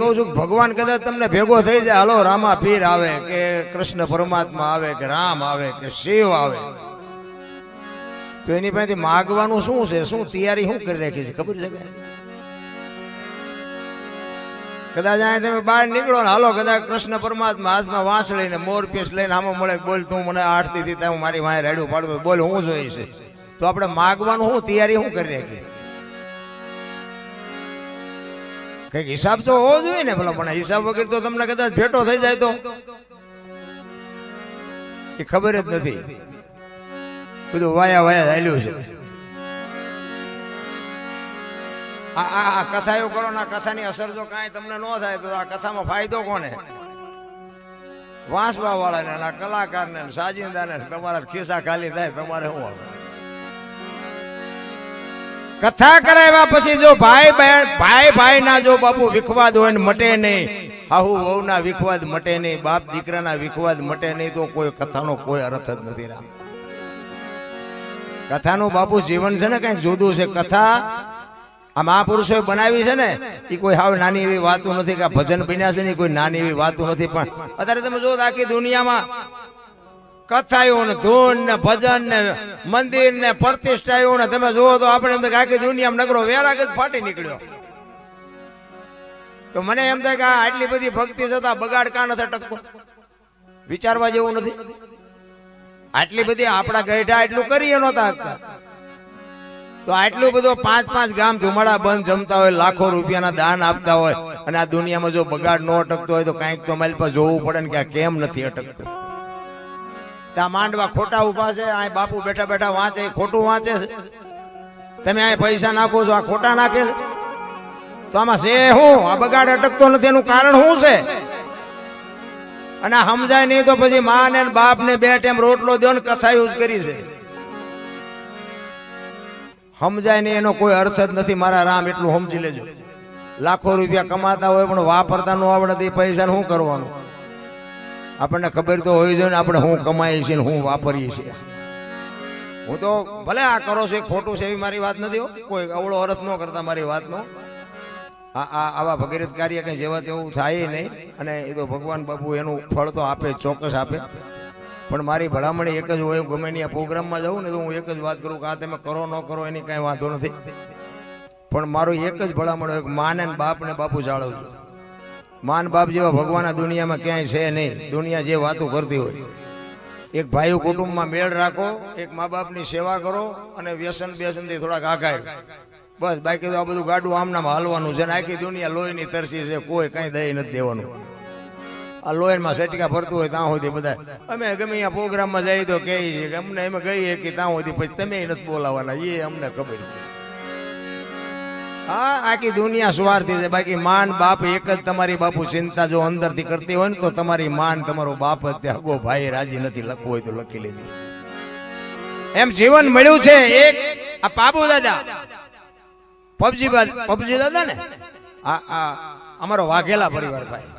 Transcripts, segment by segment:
કહું છું ભગવાન કદાચ તમને ભેગો થઈ જાય, હાલો રામા પીર આવે કે કૃષ્ણ પરમાત્મા આવે કે રામ આવે કે શિવ આવે, તો એની પાસેથી માગવાનું શું છે? શું તૈયારી શું કરી રાખી છે ખબર છે? કદાચ અહીંયા તમે બહાર નીકળો ને હાલો કદાચ કૃષ્ણ પરમાત્મા હાથમાં વાંસળી ને મોર પીસ લઈને આમાં મળે, બોલ તું મને આરતી થી હું મારી વાંહે રેડું પાડતો, બોલ હું જોઈ છે, તો આપણે માગવાનું શું તૈયારી શું કરી રાખી? કઈક હિસાબ તો હોવો જોઈએ ને ભલા, પણ હિસાબ વગર તો તમને કદાચ ભેટો થઈ જાય તો એ ખબર જ નથી, બધું વાયા વાયા ચાલ્યું છે. આ કથા એવું કરો ને, કથાની અસર જો કાંઈ તમને ન થાય તો આ કથામાં ફાયદો કોને? વાંસવા વાળાને, કલાકારને, સાજિંદાને. તમારા ખિસ્સા ખાલી થાય, તમારે શું આવે? કથા કરાવ્યા પછી જો ભાઈ ના જો બાપુ વિખવાદ હોય ને મટે નહીં, હાહુ વહુ ના વિખવાદ મટે નહીં, બાપ દીકરાના વિખવાદ મટે નહીં, તો કોઈ કથાનો કોઈ અર્થ જ નથી. રામ કથાનું બાપુ જીવન છે ને કઈક જુદું છે. કથા આ મહાપુરુષો બનાવી છે ને એ કોઈ હાવ નાની એવી વાતો નથી, કે ભજન બન્યા છે ને કોઈ નાની એવી વાતો નથી. પણ અત્યારે તમે જો આખી દુનિયામાં કથાઓ ને ધૂન ને ભજન ને મંદિર ને પ્રતિષ્ઠાઓ ને તમે જુઓ તો આપણે એમ થાય કે આખી દુનિયામાં નગરો વેરાગત ફાટી નીકળ્યો. તો મને એમ થાય કે આટલી બધી ભક્તિ છતાં બગાડ કાં નથી અટકતો? વિચારવા જેવું નથી? આટલી બધી આપણા ગઈઢા એટલું કરીએ નહોતા, તો આટલું બધું 5-5 ગામ ધુમાડા બંધ જમતા હોય, લાખો રૂપિયાના દાન આપતા હોય, અને આ દુનિયામાં જો બગાડ ન અટકતો હોય તો કાંઈક તો મારી પાસે જોવું પડે ને કે આ કેમ નથી અટકતું. ત્યાં માંડવા ખોટા ઉભા છે, આ બાપુ બેઠા બેઠા વાંચે, ખોટું વાંચે છે. તમે આ પૈસા નાખો છો, આ ખોટા નાખે છે, તો આમાં છે શું? આ બગાડ અટકતો નથી એનું કારણ શું છે? અને સમજાય નહીં તો પછી મા ને બાપ ને 2 ટાઈમ રોટલો દો ને કથા યુઝ કરી છે. સમજાય નહીં એનો કોઈ અર્થ જ નથી. મારા રામ એટલું સમજી લેજો. લાખો રૂપિયા કમાતા હોય પણ વાપરતા ન આવડે એ પૈસા શું કરવાનું? આપણને ખબર તો હોવી જોઈએ ને આપણે શું કમાઈએ છીએ ને શું વાપરીએ છીએ. હું તો ભલે આ કરો છો ખોટું છે એવી મારી વાત નથી, કોઈ અવળો અર્થ ન કરતા મારી વાતનો. આવા ભગીરથ કાર્ય કઈ જેવા તેવું થાય નહીં, અને એ તો ભગવાન બાપુ એનું ફળ તો આપે, ચોક્કસ આપે. પણ મારી ભલામણી એક જ હોય, ગમે ની આ પ્રોગ્રામમાં જાઉં ને તો હું એક જ વાત કરું કે આ તમે કરો ન કરો એની કાંઈ વાંધો નથી, પણ મારું એક જ ભલામણ હોય કે માને બાપ ને બાપુ જાળવજો. માન બાપ જેવા ભગવાન આ દુનિયામાં ક્યાંય છે નહીં. દુનિયા જે વાતો કરતી હોય, એક ભાઈઓ કુટુંબમાં મેળ રાખો, એક મા બાપની સેવા કરો, અને વ્યસન બેસનથી થોડાક આઘાય, બસ. બાકી તો આ બધું ગાડું આમનામ હાલવાનું છે ને આખી દુનિયા લોહીની તરસી છે, કોઈ કઈ દઈ નથી દેવાનું. આ લોહીમાં સટકા ભરતું હોય ત્યાં સુધી બધા અમે ગમે અહીંયા પ્રોગ્રામમાં જઈએ તો કહે છે કે અમને એમ કહીએ કે ત્યાં સુધી, પછી તમે નથી બોલાવાના, એ અમને ખબર છે. હા, આખી દુનિયા સ્વાર્થી છે. બાકી માન બાપ એક જ તમારી બાપુ ચિંતા જો અંદરથી કરતી હોય ને તો તમારી માન તમારો બાપ જ ત્યાં હગો ભાઈ રાજી નથી, લખવું હોય તો લખી લેજો. એમ જીવન મળ્યું છે એક. આ બાબુ દાદા પબજી દાદા ને આ અમારો વાઘેલા પરિવાર ભાઈ,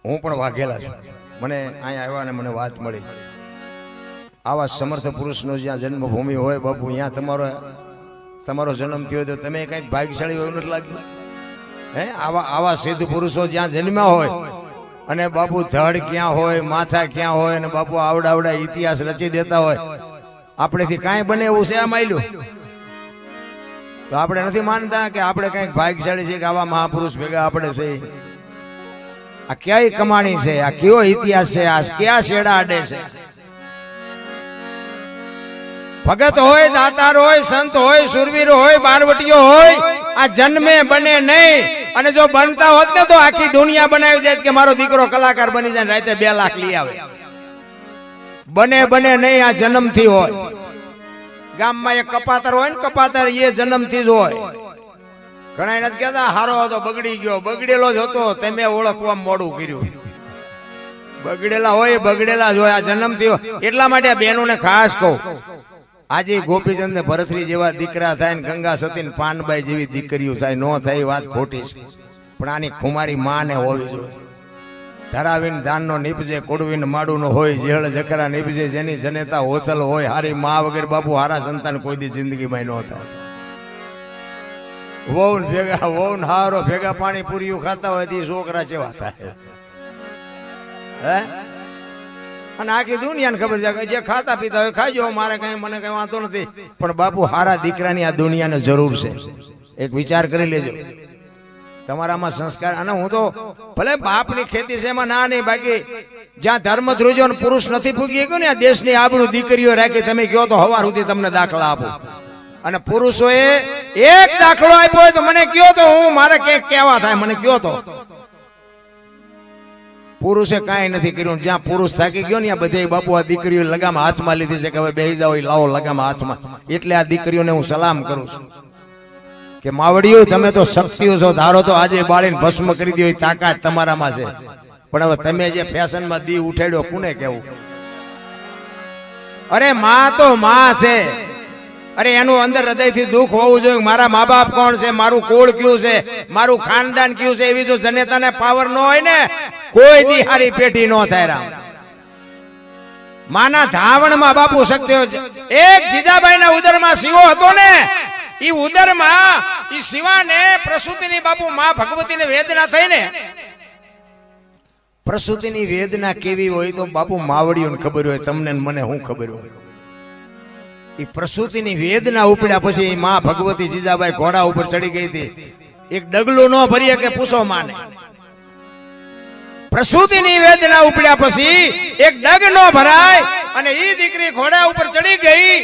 હું પણ વાઘેલા છું. મને અહીંયા આવ્યા ને મને વાત મળી. આવા સમર્થ પુરુષનો જ્યાં જન્મભૂમિ હોય બાપુ, ત્યાં તમારો જન્મ થયો તો તમે કઈક ભાગ્યશાળી હોય નથી લાગતું? હે, આવા સિદ્ધ પુરુષો જ્યાં જન્મ્યા હોય, અને બાપુ ધડ ક્યાં હોય, માથા ક્યાં હોય, અને બાપુ આવડા ઇતિહાસ રચી દેતા હોય, આપણેથી કાંઈ બને એવું છે આ માયલું? તો આપણે નથી માનતા કે આપણે કઈક ભાગ્યશાળી છે કે આવા મહાપુરુષ ભેગા આપણે છે? આ ક્યાંય કમાણી છે? આ કયો ઇતિહાસ છે? આ ક્યાં શેડા આડે છે? ભગત હોય, દાતાર હોય, સંત હોય, સુરવીર હોય, બારવટીઓ હોય, આ જન્મે બને નહીં. અને જો બનતા હોત ને તો આખી દુનિયા બનાવી દે કે મારો દીકરો કલાકાર બની જાય, રાતે 2 લાખ લઈ આવે. બને નહીં, આ જન્મથી હોય. ગામમાં એક કપાતર હોય ને, કપાતર એ જન્મથી જ હોય. ઘણા નથી કહેતા હારો હતો બગડી ગયો, બગડેલો જ હતો, તમે ઓળખવા મોડું કર્યું. બગડેલા હોય બગડેલા જ હોય, આ જન્મથી હોય. એટલા માટે આ બહેનોને ખાસ કહું, આજે ગોપીચંદ ને ભરતરી જેવા દીકરા થાય ને ગંગા સતી ને પાનબાઈ જેવી દીકરીઓ થાય, નો થાય વાત ખોટી છે. પણ આની ખુમારી માને હોવી જોઈએ. ધરાવીને ધાનનો નીપજે, કોડવીને માડુનો હોય, જેહળ જખરા નીપજે, જેની જનેતા હોચલ હોય. હારી મા વગર બાપુ હારા સંતાન કોઈ દી જિંદગીમાં ન થાય. વહુ ને ભેગા વહુ ને હારો ભેગા પાણી પૂરીયું ખાતા હોય તે છોકરા જેવા થાય હે અને આખી દુનિયાને ખબર છે કે જે ખાતા પીતા હોય ખાજો મારે કઈ મને કઈ વાંધો નથી પણ બાપુ હારા દીકરાની આ દુનિયાને જરૂર છે એક વિચાર કરી લેજો તમારામાં સંસ્કાર અને હું તો ભલે બાપની ખેતી છે એમાં ના નહીં બાકી જ્યાં ધર્મ ધ્રુજો પુરુષ નથી પૂગી ગયો ને આ દેશની આબરૂ દીકરીઓ રાખી તમે કહો તો હવાર સુધી તમને દાખલા આપો અને પુરુષોએ એક દાખલો આપ્યો હોય તો મને કયો તો હું મારે ક્યાંક કેવા થાય મને કયો તો પુરુષે કાંઈ નથી કર્યું જ્યાં પુરુષ થાકી ગયો ને આ બધે બાપુ આ દીકરીઓ લગામ હાથમાં લીધી છે કે હવે બેસી જાઓ લાવો લગામ હાથમાં એટલે આ દીકરીઓને હું સલામ કરું છું કે માવડીઓ તમે તો શક્તિઓ છો ધારો તો આજે બાળીને ભસ્મ કરી દો એ તાકાત તમારામાં છે પણ હવે તમે જે ફેશનમાં દી ઉઠાડ્યો કોને કેવું અરે માં તો માં છે અરે એનું અંદર હૃદયથી દુઃખ હોવું જોઈએ મારા મા બાપ કોણ છે મારું કુળ કયું છે મારું ખાનદાન કયું છે એવી જો જનેતાને પાવર ન હોય ને કોઈ દી હારી પેઢી ન થાય રામ માના ધાવણમાં બાપુ શક્તિઓ છે એક જીજાબાઈના ઉદરમાં શિવો હતો ને ઈ ઉદરમાં ઈ શિવાને પ્રસૂતિની બાપુ માં ભગવતીને વેદના થઈ ને પ્રસૂતિની વેદના કેવી હોય તો બાપુ માવડીઓને ખબર હોય તમને મને શું ખબર હોય ઈ પ્રસૂતિની વેદના ઉપડ્યા પછી માં ભગવતી જીજાબાઈ ઘોડા ઉપર ચડી ગઈ હતી એક ડગલું ન ભરીએ કે પૂછો માને પ્રસૂતિની વેદના ઉપડ્યા પછી એક ડગ ન ભરાય અને ઈ દીકરી ઘોડા ઉપર ચડી ગઈ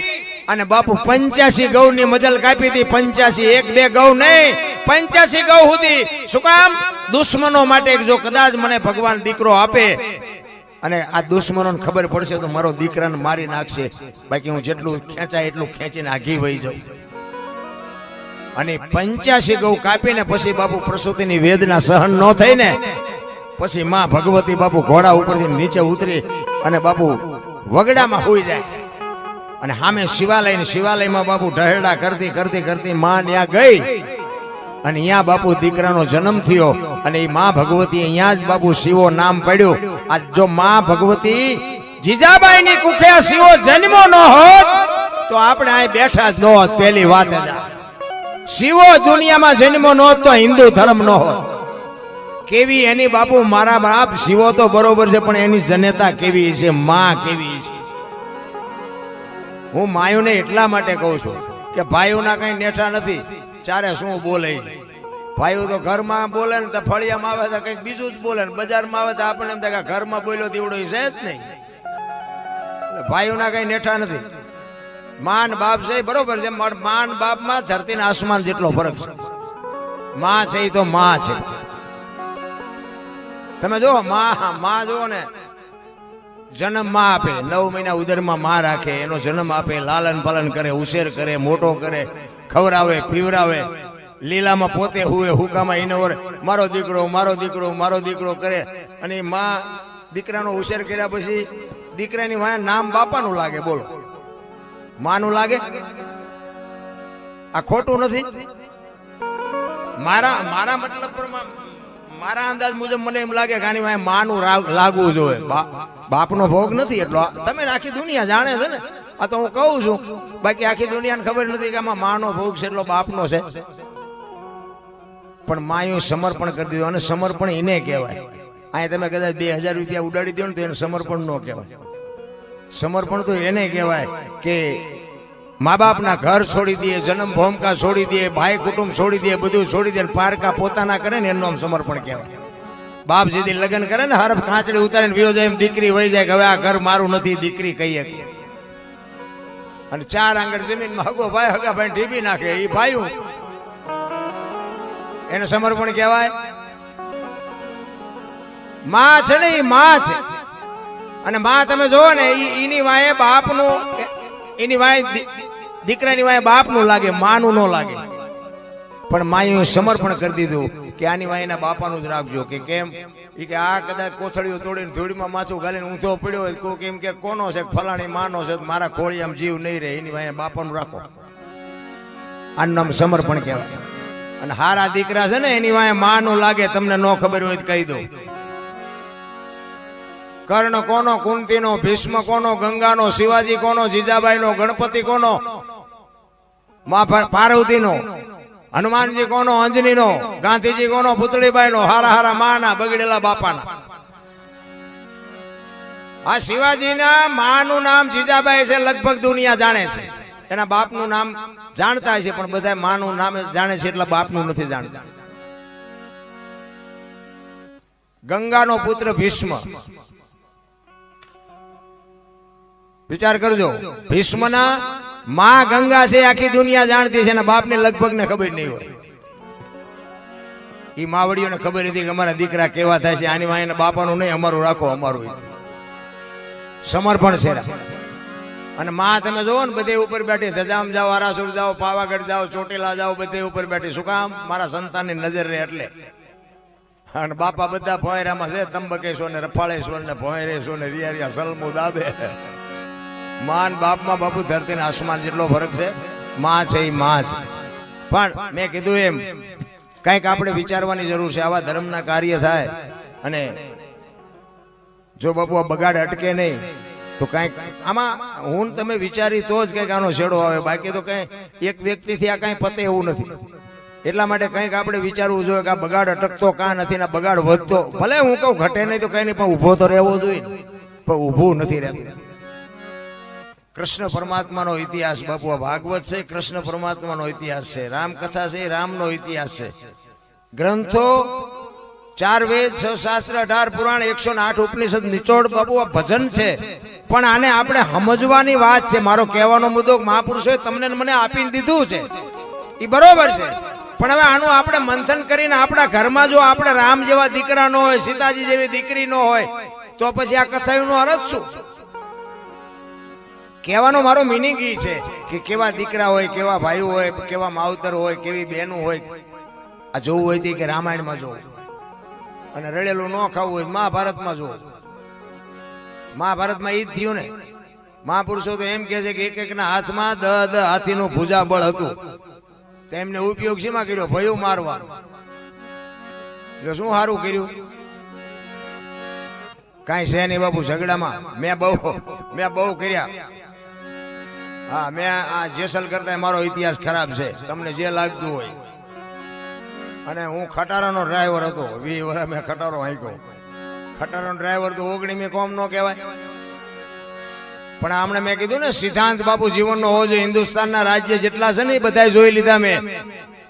અને બાપુ 85 ગૌની મજલ કાપી હતી 85 એક બે ગૌ નહીં 85 ગૌ સુધી શું કામ દુશ્મનો માટે જો કદાચ મને ભગવાન દીકરો આપે અને આ દુશ્મનોને ખબર પડશે તો મારો દીકરાને મારી નાખશે બાકી હું જેટલું ખેંચાય એટલું ખેંચીને આઘી વહી જાઉં અને 85 ગૌ કાપીને પછી બાપુ પ્રસૂતિની વેદના સહન ન થઈ ને પછી માં ભગવતી બાપુ ઘોડા ઉપરથી નીચે ઉતરી અને બાપુ વગડામાં હોઈ જાય અને સામે શિવાલયમાં બાપુ ઢહેડા કરતી કરતી કરતી માં ત્યાં ગઈ અને અહીંયા બાપુ દીકરાનો જન્મ થયો અને એ માં ભગવતી અહીંયા જ બાપુ શિવો નામ પડ્યું આ જો માં ભગવતી જીજાબાઈની કુખે શિવો જન્મો ન હોત તો આપણે અહીં બેઠા જ ન હોત પહેલી વાત જ શિવો દુનિયામાં જન્મો ન હોત તો હિન્દુ ધર્મ ન હોત કેવી એની બાપુ મારા બાપ શિવો તો બરોબર છે પણ એની જનેતા કેવી છે માં કેવી છે હું માયુને એટલા માટે કહું છું કે ભાઈઓના કઈ નેઠા નથી ચારે શું બોલે ભાઈઓ તો ઘરમાં બોલે ને તો ફળિયામાં આવે તો કઈક બીજું જ બોલે ને બજારમાં આવે તો આપણને એમ થાય કે ઘરમાં બોલ્યો તેવડો છે જ નહીં ભાઈઓના કઈ નેઠા નથી માન બાપ છે બરોબર છે માન બાપમાં ધરતી ને આસમાન જેટલો ફરક છે માં છે એ તો માં છે તમે જો માં જો ને જન્મ માં આપે 9 મહિના ઉદરમાં માં રાખે એનો જન્મ આપે લાલન પાલન કરે ઉછેર કરે મોટો કરે ખવરાવે પીવરાવે લીલામાં પોતે હુએ હુકામાં ઇનોવર મારો દીકરો મારો દીકરો મારો દીકરો કરે અને માં દીકરાનો ઉછેર કર્યા પછી દીકરાની વાય નામ બાપાનું લાગે બોલો માનું લાગે આ ખોટું નથી મારા મતલબ પર મારા અંદાજ મુજબ મને એમ લાગે કે આની વાય માનું લાગવું જોઈએ બાપનો ભોગ નથી એટલો તમે આખી દુનિયા જાણે છે ને આ તો હું કહું છું બાકી આખી દુનિયાને ખબર નથી કે આમાં માનો ભોગ છે એટલો બાપનો છે પણ માયું સમર્પણ કરી દીધું અને સમર્પણ એને કહેવાય અહીંયા તમે કદાચ 2000 રૂપિયા ઉડાડી દો ને તો એને સમર્પણ ન કહેવાય સમર્પણ તો એને કહેવાય કે મા બાપના ઘર છોડી દે જન્મ ભૂમિકા છોડી દે ભાઈ કુટુંબ છોડી દે બધું છોડી દે પારકા પોતાના કરે ને એનું સમર્પણ કહેવાય બાપ જેથી લગ્ન કરે ને હરફ કાંચડી ઉતારીને વિયો જાય એમ દીકરી વહી જાય કે હવે આ ઘર મારું નથી દીકરી કહીએ અને 4 આંગળ જમીનમાં હગો ભાઈ હગા ભાઈ ઢીબી નાખે એ ભાઈ એને સમર્પણ કહેવાય માં છે ને એ માં છે અને માં તમે જોવો ને એની વાય બાપનું એની વાય દીકરાની વાય બાપનું લાગે માનું ન લાગે પણ માએ સમર્પણ કરી દીધું કે આની વાયના બાપાનું જ રાખજો કે કેમ ઈ કે આ કદાચ કોથળીઓ તોડીને ધૂળમાં માછું ગાલીને ઊંધો પડ્યો હોય કોઈ કેમ કે કોનો છે ફલાણી માનો છે મારા ખોળી આમ જીવ નહીં રહે એની વાય બાપાનું રાખો આનું નામ સમર્પણ કહેવાય અને હારા દીકરા છે ને એની વાય માનું લાગે તમને ન ખબર હોય તો કહી દો કર્ણ કોનો કુંતીનો ભીષ્મ કોનો ગંગાનો શિવાજી કોનો જીજાબાઈનો ગણપતિ કોનો મા પાર્વતીનો હનુમાનજી કોનો? અંજનીનો. ગાંધીજી કોનો? પુતળીબાઈનો. હારા હારા માના, બગડેલા બાપાના. આ શિવાજીના માનું નામ જીજાબાઈ છે, લગભગ દુનિયા જાણે છે. એના બાપનું નામ જાણતા છે, પણ બધા માનું નામ જાણે છે, એટલે બાપનું નથી જાણતા. ગંગાનો પુત્ર ભીષ્મ. વિચાર કરજો, ભીષ્મના માં ગંગા છે, આખી દુનિયા જાણતી છે, એના બાપને લગભગ ને ખબર નહીં હોય. ઈ માવડીઓને ખબર હતી કે અમારા દીકરા કેવા થાય છે, આની માં એના બાપાનું નહીં, અમારું રાખો, અમારું સમર્પણ છે. અને માં તમે જોવો ને બધે ઉપર બેઠી, ધજામ જાઓ, આરાસુર જાઓ, પાવાગઢ જાઓ, ચોટીલા જાઓ, બધે ઉપર બેઠી. શું કામ? મારા સંતાનની નજર રહે એટલે. અને બાપા બધા ભોંયરામાં છે, તંબકેશ્વર ને રફાળેશ્વર ને ભોંયરેશ્વર ને રિયા સલમુ દાબે. માન બાપમાં બાપુ ધરતી ને આસમાન જેટલો ફરક છે. માં છે એ માં છે. પણ મેં કીધું એમ કઈક આપણે વિચારવાની જરૂર છે. આવા ધર્મના કાર્ય થાય અને જો બાપુ આ બગાડ અટકે નહીં તો કઈક આમાં હું તમે વિચારી તો જ કઈક આનો છેડો આવે. બાકી તો કઈ એક વ્યક્તિથી આ કઈ પતે એવું નથી. એટલા માટે કંઈક આપણે વિચારવું જોઈએ કે આ બગાડ અટકતો કાં નથી ને બગાડ વધતો. ભલે હું કહું ઘટે નહીં તો કઈ નહીં, પણ ઉભો તો રહેવો જોઈએ, પણ ઊભું નથી રહેતું. કૃષ્ણ પરમાત્માનો ઇતિહાસ બાપુ આ ભાગવત છે, કૃષ્ણ પરમાત્માનો ઇતિહાસ છે. રામકથા છે, રામનો ઇતિહાસ છે. ગ્રંથો 4 વેદ, 6 શાસ્ત્ર, 18 પુરાણ, 108 ઉપનિષદ, નિચોડ બાપુ આ ભજન છે. પણ આને આપણે સમજવાની વાત છે. મારો કહેવાનો મુદ્દો મહાપુરુષોએ તમને મને આપીને દીધું છે એ બરોબર છે, પણ હવે આનું આપણે મંથન કરીને આપણા ઘરમાં જો આપણે રામ જેવા દીકરા ન હોય, સીતાજી જેવી દીકરી ન હોય, તો પછી આ કથાનો અર્થ શું? કહેવાનો મારો મિનિંગ એ છે કે કેવા દીકરા હોય, કેવા ભાઈઓ હોય, કેવા માવતર હોય, કેવી બહેનો હોય. આ જોવું હોય કે રામાયણમાં જોવું, અને રડેલું ન ખાવું હોય મહાભારતમાં જોવું. મહાભારતમાં ઈ જ થયું ને. મહાપુરુષો તો એમ કે છે કે એક એકના હાથમાં 10 હાથીનું ભુજા બળ હતું. તેમને ઉપયોગ શેમાં કર્યો? ભયું મારવાનો. એટલે શું સારું કર્યું? કાંઈ છે નહીં બાપુ. ઝઘડામાં મેં બહુ કર્યા. હા, મેં આ જેસલ કરતા મારો ઇતિહાસ ખરાબ છે, તમને જે લાગતું હોય. અને હું ખટારાનો ડ્રાઈવર હતો. 20 વર્ષ મેં ખટારો હાંક્યો. ખટારાનો ડ્રાઈવર તો 19 કોમ નો કહેવાય. પણ હમણાં મેં કીધું ને, સિદ્ધાંત બાપુ જીવનનો હોવો જોઈએ. હિન્દુસ્તાનના રાજ્ય જેટલા છે ને એ બધા જોઈ લીધા મેં.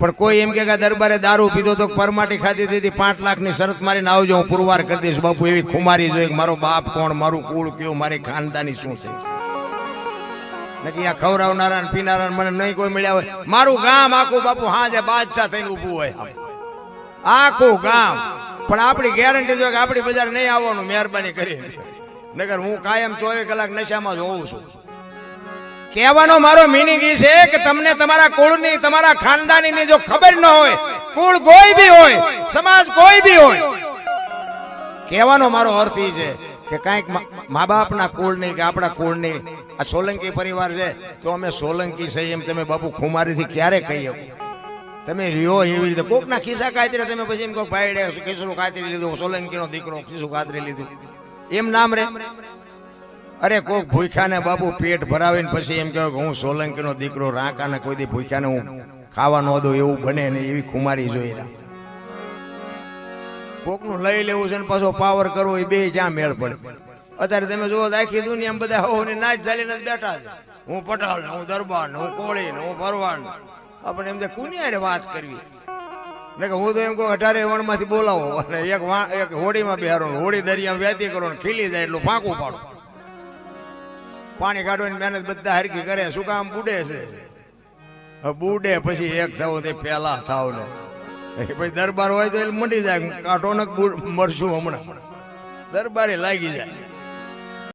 પણ કોઈ એમ કે દરબારે દારૂ પીધો તો પરમાટી ખાધી દીધી, 5 લાખની શરત મારીને આવજો, હું પુરવાર કરી દઈશ. બાપુ એવી ખુમારી જોઈએ મારો બાપ કોણ, મારું કુળ કયું, મારી ખાનદાની શું છે. નકી આ ખવડાવનારા પીનારા મને નહીં કોઈ મળ્યા હોય. મારું ગામ આખું બાપુ હાજે બાદશાહ થઈને ઊભું હોય, આખું ગામ. પણ આપણી ગેરંટી જોઈએ કે આપણી બજાર નહીં આવવાનું, મહેરબાની કરી. નગર હું કાયમ 24 કલાક નશામાં જ હોઉં છું. કહેવાનો મારો મિનિંગ એ છે કે તમને તમારા કુળની, તમારા ખાનદાનીની જો ખબર ન હોય, કુળ કોઈ બી હોય, સમાજ કોઈ બી હોય, કહેવાનો મારો અર્થ એ છે કે કાંઈક મા બાપના કુળની કે આપણા કુળની. આ સોલંકી પરિવાર છે તો અમે સોલંકી છે એમ તમે બાપુ ખુમારીથી ક્યારે કહી શકો? તમે રહ્યો એવી રીતે કોકના ખિસ્સા કાતરી, તમે પછી એમ કહો ભાઈ ખિસ્સું કાતરી લીધું, સોલંકીનો દીકરો ખિસ્સું કાતરી લીધું, એમ નામ રે? અરે કોક ભૂખ્યાને બાપુ પેટ ભરાવીને પછી એમ કહે હું સોલંકીનો દીકરો, રાંકાને કોઈ દી ભૂખ્યાને હું ખાવા ન દઉં, એવું બને ને એવી ખુમારી જોઈ. કોકનું લઈ લેવું છે ને પાછો પાવર કરવો, એ બે જ્યાં મેળ પડે. અત્યારે તમે જુઓ આખી દુનિયા બધા હોની નાચ ચાલીને બેઠા છે. હું પટાલ ને, હું દરબાર ને, હું કોળી ને, હું ભરવાડ ને. આપણે એમ કુનિયારે વાત કરવી ને કે હું તો એમ કહું 18 વણમાંથી બોલાવો અને એક હોડીમાં બેહારો, હોડી દરિયામાં વહેતી કરો ને ખીલી જાય એટલું ફાંકું પાડો. પાણી કાઢવાની મહેનત બધા હરકી કરે. શું કામ? બુડે છે. બુડે પછી એક થાવ તે પેલા થાવ ને પછી દરબાર હોય તો એ મંડી જાય, કાઢો ને મરશું હમણાં દરબારે લાગી જાય.